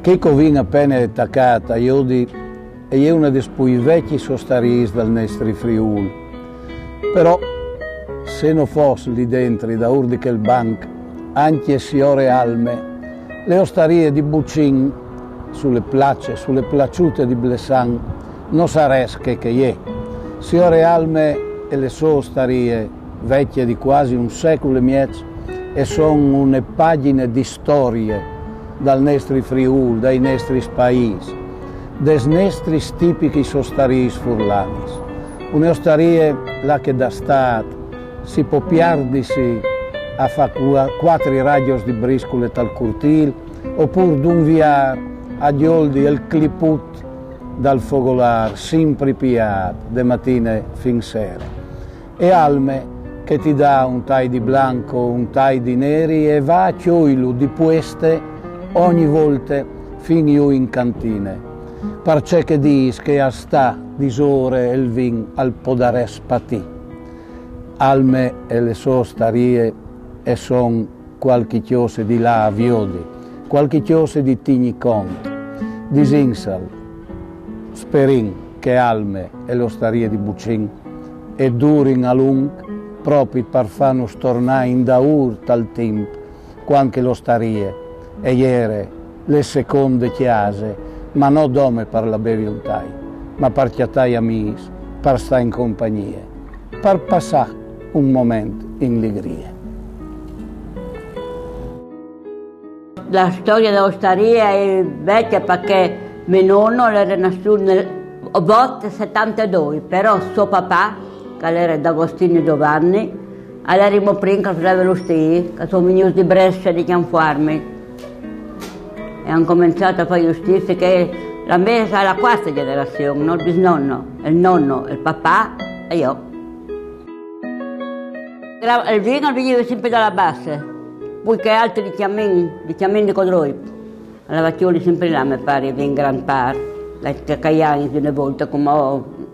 Che covin appena attaccata, io di e è una dei più vecchi sostaris del nostro Friuli. Però, se non fosse lì dentro, da urdi che il banco, anche signore Alme, le osterie di Bucin, sulle placciute di Blessan, non saresche che è. Signore Alme e le sue osterie, vecchie di quasi un secolo e mezzo, e sono una pagina di storie dal nostro Friuli, dai nostri paesi, dei nostri tipici sostaris furlanis. Una osterie là che da Stato si può piardisi a fare 4 radios di briscole tal curtil, oppure d'un viar a Gioldi e il cliput dal fogolar, sempre piat, de mattine fin sera. E Alme che ti dà un tai di blanco, un tai di neri e va a chioilu di queste ogni volta fin io in cantine. Perché che dis che a sta disore il vin al podares patì. Alme e le sue osterie e son qualche chiose di là a Viodi, qualche chiose di Tigni Conto, di Zinsal, sperin che Alme e l'osteria di Bucin e durin a lungo proprio per farlo tornare in daur tal tempo, quando l'osterie e ieri le seconde chiase, ma non dome per la bevi un tai, ma per chiatai amici, per stare in compagnia, per passare un momento in allegria. La storia dell'osteria è vecchia perché mio nonno era nato nel 72, però suo papà, che era D'Agostino Giovanni, era prima che faceva l'osteria, che sono venuti di Brescia di Chianfarmi. E hanno cominciato a fare giustizia, che la mia è la quarta generazione, non il bisnonno, il nonno, il papà e io. Il vino veniva sempre dalla bassa, poi che altri di chiamini di Codroi. La vacchioli sempre là, mi pare, in gran parte, la cacaiani di una volta come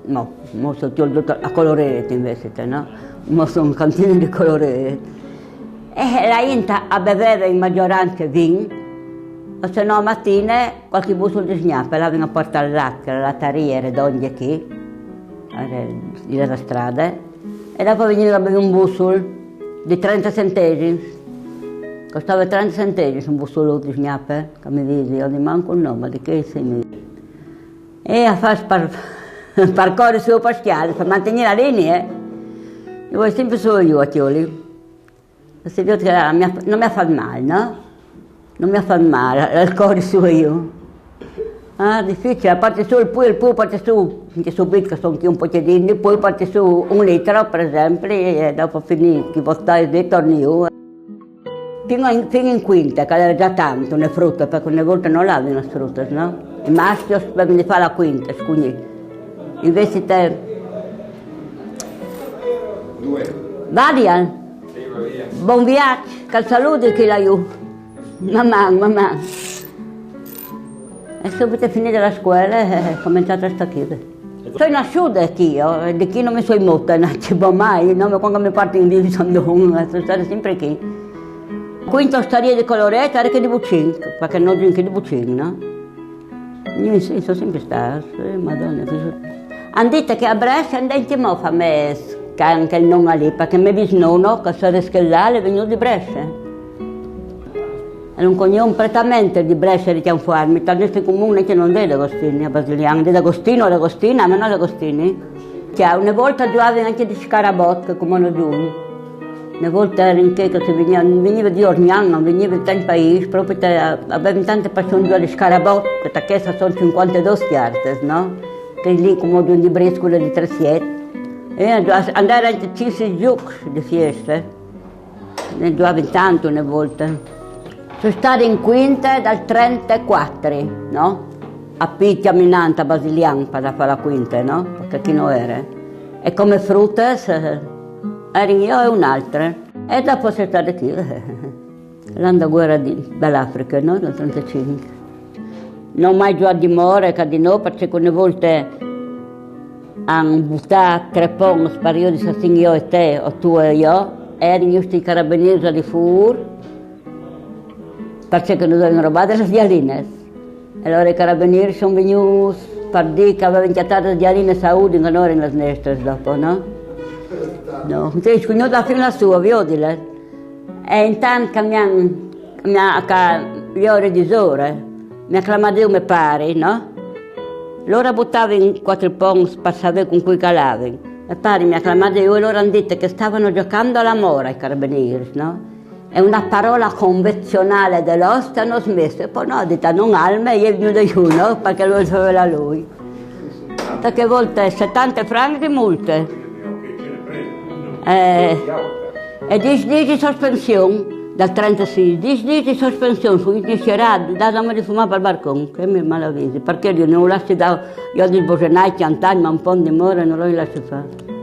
no, mo sono a colorete invece, no? Mo sono cantine di colorete. E la gente beveva in maggioranza vino, o se no a mattina qualche busto di snappe, la vengono a portare al latte, la latteria era d'ogni qui, della strada, e dopo veniva a bere un busto di 30 centesimi. Costava 30 centesimi un busto di snappe, che mi dice, io di manco un nome, di che sei? E a fare percorrere su Paschiale, per mantenere la linea, io voglio sempre solo io a Tioli. Questi che non mi fa male, no? Non mi fa male, il cuore su io. Ah, difficile, parte su il poi parte su, finché subito che sono anche un pochettino, poi parte su 1 litro per esempio, e dopo finì, chi portare dei torni io. Fino in quinta, che era già tanto, le frutte, perché una volta non l'avevano le frutte, no? I maschi vengono a fare la quinta, quindi invece te... Vadian? Buon viaggio, che salute che la io. Mamma. E subito finita la scuola ho cominciato a stare. Sono nasciuta qui, di qui non mi sono molto, non ci va mai, no? Quando mi parto in via sono stata sempre qui. Quinta storia di Colorete era che di Bucin, perché non anche di Bucin, no? Io sì, sono sempre stata, madonna. Hanno detto che a Brescia andiamo a fare anche il nome lì, perché mio bisnonno, che era schellale, è venuto di Brescia. E non conosco prettamente di Brescia di Chianfarmi, nel nostro comune che non è D'Agostini, a Basiliano, di D'Agostino o D'Agostina, ma non D'Agostini. Cioè, una volta giocavano anche di Scarabot, come hanno giù. Una volta era in che si veniva di Orgnano, veniva da tanti paesi, proprio avevano tante passioni di Scarabot, che questa sono 52 carte, no? Che lì come di briscola di 3 e andare anche a ci giochi di feste, ne giocavano tanto una volta. Sono stata in quinta dal 34, no? A Picchia Minanta, Basiliano, per fare la quinta, no? Perché chi non era. E come frutte, ero io e un'altra. E dopo sono stata qui, l'anno guerra dell'Africa, no? Nel 35. Non ho mai giocato di more, che di no, perché una volta hanno buttato crepon, sparato di sassin io e te, o tu e io, e erano giusti i carabinieri di Fur, perché non dovevano rubare le vialine. Allora i carabinieri sono venuti per dire che avevano chiamato di Alina Saudi che non erano le nostre dopo, no? No, quindi non da fino alla sua, vedile. E intanto che le ore di ore, mi ha chiamato mio pare, no? Loro buttavano in quattro ponti per sapere con cui calavano. Mio pare mi ha chiamato e loro hanno detto che stavano giocando all'amore ai carabinieri, no? È una parola convenzionale dell'Osta, hanno smesso. E poi no, ha detto non alme, io è venuto giù, no? Perché lo sapeva lui. Perché volte 70 franchi di multe. E 10 giorni di sospensione, dal 36, 10 giorni di sospensione, su iniziato, datemi di fumare per il balcone, che mi malavisi, perché io non ho lasciato, io ho detto, non hai 100 anni, ma un po' di more non l'ho lasciato fare.